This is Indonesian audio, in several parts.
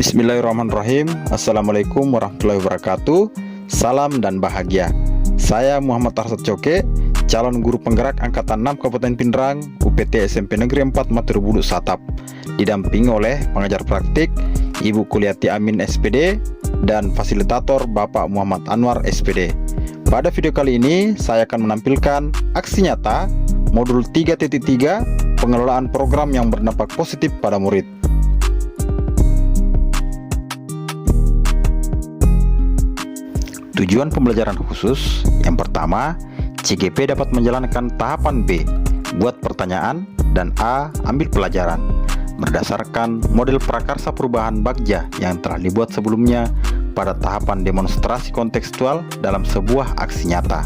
Bismillahirrahmanirrahim. Assalamualaikum warahmatullahi wabarakatuh. Salam dan bahagia. Saya Muhammad Arsad Coke, calon guru penggerak Angkatan 6 Kabupaten Pindrang, UPT SMP Negeri 4 Maturubulu Satap, didampingi oleh pengajar praktik Ibu Kuliati Amin SPD dan fasilitator Bapak Muhammad Anwar SPD. Pada video kali ini saya akan menampilkan aksi nyata modul 3.3 pengelolaan program yang berdampak positif pada murid. Tujuan pembelajaran khusus yang pertama, CGP dapat menjalankan tahapan B, buat pertanyaan, dan A, ambil pelajaran, berdasarkan model prakarsa perubahan Bagja yang telah dibuat sebelumnya pada tahapan demonstrasi kontekstual dalam sebuah aksi nyata.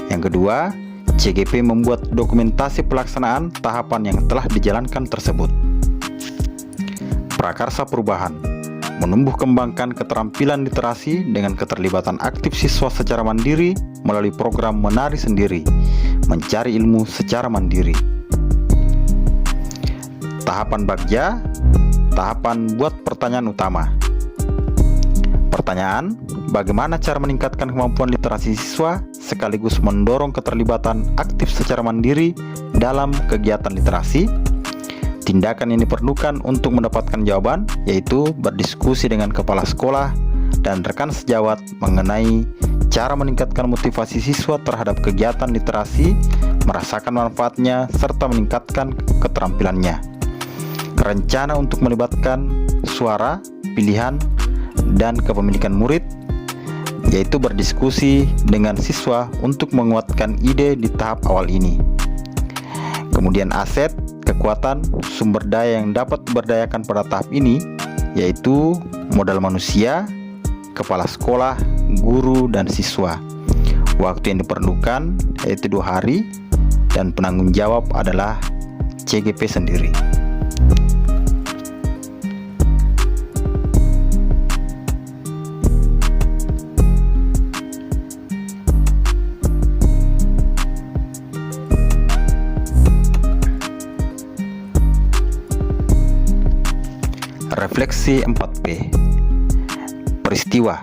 Yang kedua, CGP membuat dokumentasi pelaksanaan tahapan yang telah dijalankan tersebut. Prakarsa perubahan menumbuh kembangkan keterampilan literasi dengan keterlibatan aktif siswa secara mandiri melalui program menari sendiri, mencari ilmu secara mandiri. Tahapan Bagja, tahapan buat pertanyaan utama. Pertanyaan, bagaimana cara meningkatkan kemampuan literasi siswa sekaligus mendorong keterlibatan aktif secara mandiri dalam kegiatan literasi? Tindakan yang diperlukan untuk mendapatkan jawaban yaitu berdiskusi dengan kepala sekolah dan rekan sejawat mengenai cara meningkatkan motivasi siswa terhadap kegiatan literasi, merasakan manfaatnya, serta meningkatkan keterampilannya. Rencana untuk melibatkan suara, pilihan, dan kepemilikan murid yaitu berdiskusi dengan siswa untuk menguatkan ide di tahap awal ini. Kemudian aset, kekuatan, sumber daya yang dapat diberdayakan pada tahap ini yaitu modal manusia, kepala sekolah, guru, dan siswa. Waktu yang diperlukan yaitu 2 hari dan penanggung jawab adalah CGP sendiri. Refleksi 4P. Peristiwa.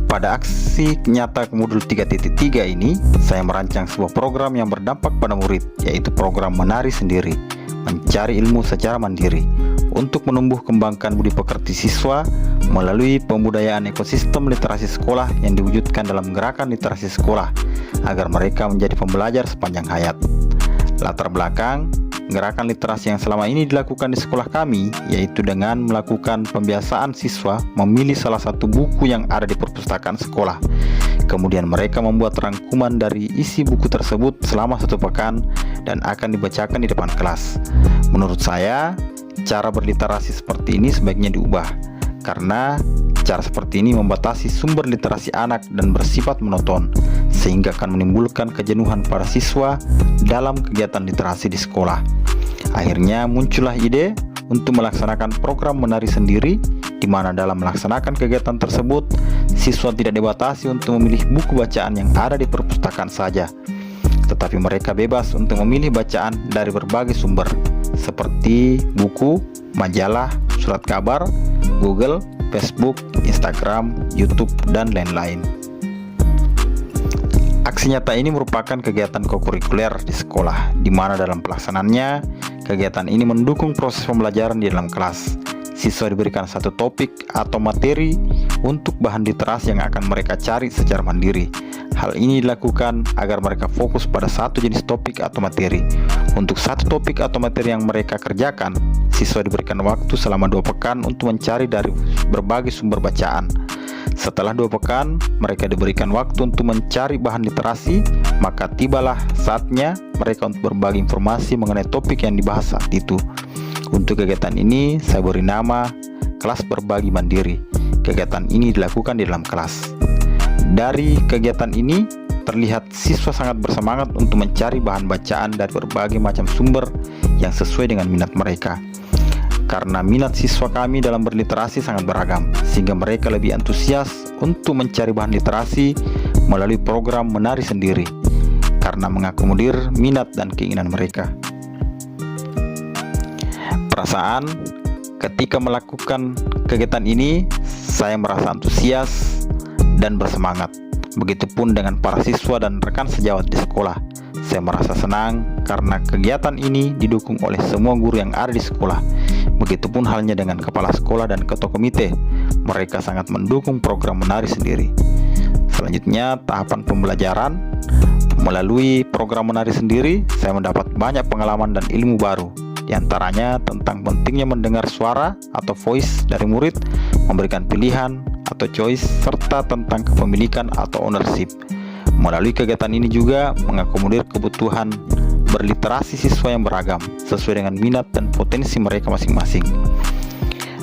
Pada aksi nyata modul 3.3 ini, saya merancang sebuah program yang berdampak pada murid, yaitu program menari sendiri, mencari ilmu secara mandiri, untuk menumbuh kembangkan budi pekerti siswa melalui pembudayaan ekosistem literasi sekolah yang diwujudkan dalam gerakan literasi sekolah, agar mereka menjadi pembelajar sepanjang hayat. Latar belakang gerakan literasi yang selama ini dilakukan di sekolah kami yaitu dengan melakukan pembiasaan siswa memilih salah satu buku yang ada di perpustakaan sekolah. Kemudian mereka membuat rangkuman dari isi buku tersebut selama 1 pekan dan akan dibacakan di depan kelas. Menurut saya, cara berliterasi seperti ini sebaiknya diubah, karena cara seperti ini membatasi sumber literasi anak dan bersifat monoton, sehingga akan menimbulkan kejenuhan para siswa dalam kegiatan literasi di sekolah. Akhirnya muncullah ide untuk melaksanakan program menari sendiri, di mana dalam melaksanakan kegiatan tersebut, siswa tidak dibatasi untuk memilih buku bacaan yang ada di perpustakaan saja, tetapi mereka bebas untuk memilih bacaan dari berbagai sumber, seperti buku, majalah, surat kabar, Google, Facebook, Instagram, YouTube, dan lain-lain. Aksi nyata ini merupakan kegiatan kokurikuler di sekolah, di mana dalam pelaksanaannya, kegiatan ini mendukung proses pembelajaran di dalam kelas. Siswa diberikan satu topik atau materi untuk bahan literasi yang akan mereka cari secara mandiri. Hal ini dilakukan agar mereka fokus pada satu jenis topik atau materi. Untuk satu topik atau materi yang mereka kerjakan, siswa diberikan waktu selama 2 pekan untuk mencari dari berbagai sumber bacaan. Setelah 2 pekan, mereka diberikan waktu untuk mencari bahan literasi, maka tibalah saatnya mereka untuk berbagi informasi mengenai topik yang dibahas saat itu. Untuk kegiatan ini, saya beri nama Kelas Berbagi Mandiri. Kegiatan ini dilakukan di dalam kelas. Dari kegiatan ini, terlihat siswa sangat bersemangat untuk mencari bahan bacaan dari berbagai macam sumber yang sesuai dengan minat mereka. Karena minat siswa kami dalam berliterasi sangat beragam, sehingga mereka lebih antusias untuk mencari bahan literasi melalui program menari sendiri, karena mengakomodir minat dan keinginan mereka. Perasaan, Ketika melakukan kegiatan ini, saya merasa antusias dan bersemangat. Begitupun dengan para siswa dan rekan sejawat di sekolah. Saya merasa senang karena kegiatan ini didukung oleh semua guru yang ada di sekolah. Begitupun halnya dengan kepala sekolah dan ketua komite. Mereka sangat mendukung program menari sendiri. Selanjutnya, tahapan pembelajaran. Melalui program menari sendiri, saya mendapat banyak pengalaman dan ilmu baru. Di antaranya tentang pentingnya mendengar suara atau voice dari murid, memberikan pilihan atau choice, serta tentang kepemilikan atau ownership. Melalui kegiatan ini juga mengakomodir kebutuhan berliterasi siswa yang beragam sesuai dengan minat dan potensi mereka masing-masing.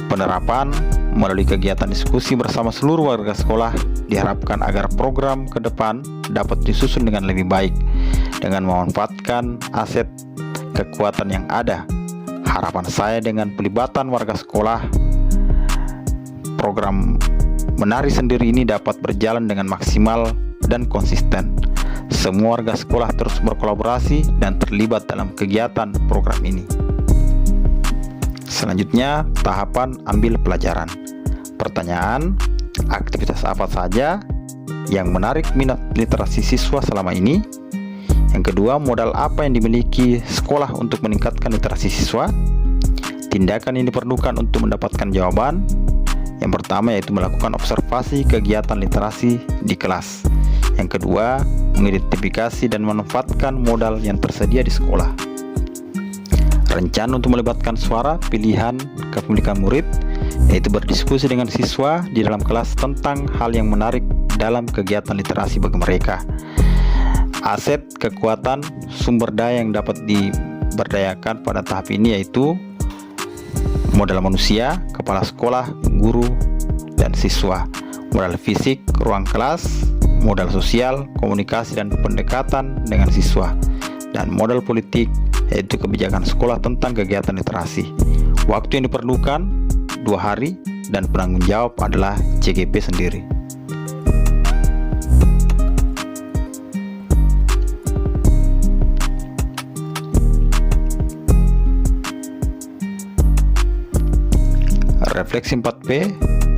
Penerapan melalui kegiatan diskusi bersama seluruh warga sekolah diharapkan agar program ke depan dapat disusun dengan lebih baik dengan memanfaatkan aset kekuatan yang ada. Harapan saya dengan pelibatan warga sekolah, program menari sendiri ini dapat berjalan dengan maksimal dan konsisten. Semua warga sekolah terus berkolaborasi dan terlibat dalam kegiatan program ini. Selanjutnya, tahapan ambil pelajaran. Pertanyaan, aktivitas apa saja yang menarik minat literasi siswa selama ini? Yang kedua, modal apa yang dimiliki sekolah untuk meningkatkan literasi siswa? Tindakan yang diperlukan untuk mendapatkan jawaban. Yang pertama yaitu melakukan observasi kegiatan literasi di kelas. Yang kedua, mengidentifikasi dan memanfaatkan modal yang tersedia di sekolah. Rencana untuk melibatkan suara pilihan kepemilikan murid, yaitu berdiskusi dengan siswa di dalam kelas tentang hal yang menarik dalam kegiatan literasi bagi mereka. Aset kekuatan sumber daya yang dapat diberdayakan pada tahap ini yaitu modal manusia, kepala sekolah, guru, dan siswa. Modal fisik, ruang kelas, modal sosial, komunikasi dan pendekatan dengan siswa, dan modal politik yaitu kebijakan sekolah tentang kegiatan literasi. Waktu yang diperlukan 2 hari dan penanggung jawab adalah CGP sendiri. Refleksi 4P.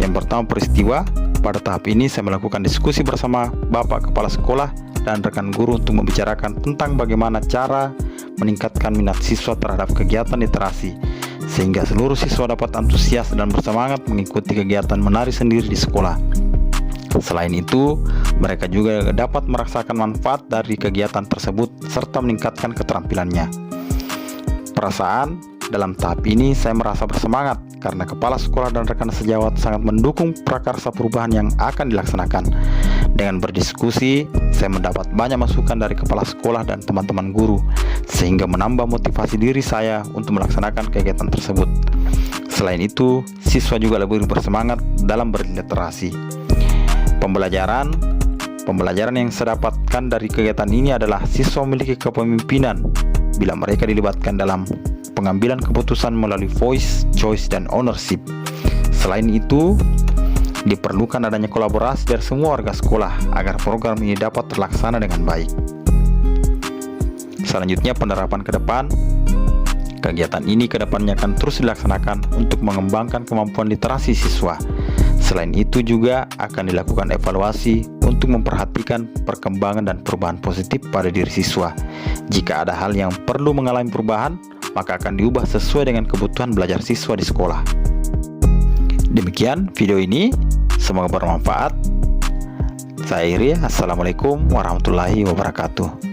Yang pertama, peristiwa. Pada tahap ini saya melakukan diskusi bersama Bapak Kepala Sekolah dan rekan guru untuk membicarakan tentang bagaimana cara meningkatkan minat siswa terhadap kegiatan literasi sehingga seluruh siswa dapat antusias dan bersemangat mengikuti kegiatan menari sendiri di sekolah. Selain itu, mereka juga dapat merasakan manfaat dari kegiatan tersebut serta meningkatkan keterampilannya. Perasaan, dalam tahap ini saya merasa bersemangat karena kepala sekolah dan rekan sejawat sangat mendukung prakarsa perubahan yang akan dilaksanakan. Dengan berdiskusi, saya mendapat banyak masukan dari kepala sekolah dan teman-teman guru, sehingga menambah motivasi diri saya untuk melaksanakan kegiatan tersebut. Selain itu, siswa juga lebih bersemangat dalam berliterasi. Pembelajaran yang saya dapatkan dari kegiatan ini adalah siswa memiliki kepemimpinan bila mereka dilibatkan dalam pengambilan keputusan melalui voice, choice, dan ownership. Selain itu, diperlukan adanya kolaborasi dari semua warga sekolah agar program ini dapat terlaksana dengan baik. Selanjutnya, penerapan ke depan. Kegiatan ini ke depannya akan terus dilaksanakan untuk mengembangkan kemampuan literasi siswa. Selain itu juga akan dilakukan evaluasi untuk memperhatikan perkembangan dan perubahan positif pada diri siswa. Jika ada hal yang perlu mengalami perubahan, maka akan diubah sesuai dengan kebutuhan belajar siswa di sekolah. Demikian video ini, semoga bermanfaat. Saya Iri, Assalamualaikum warahmatullahi wabarakatuh.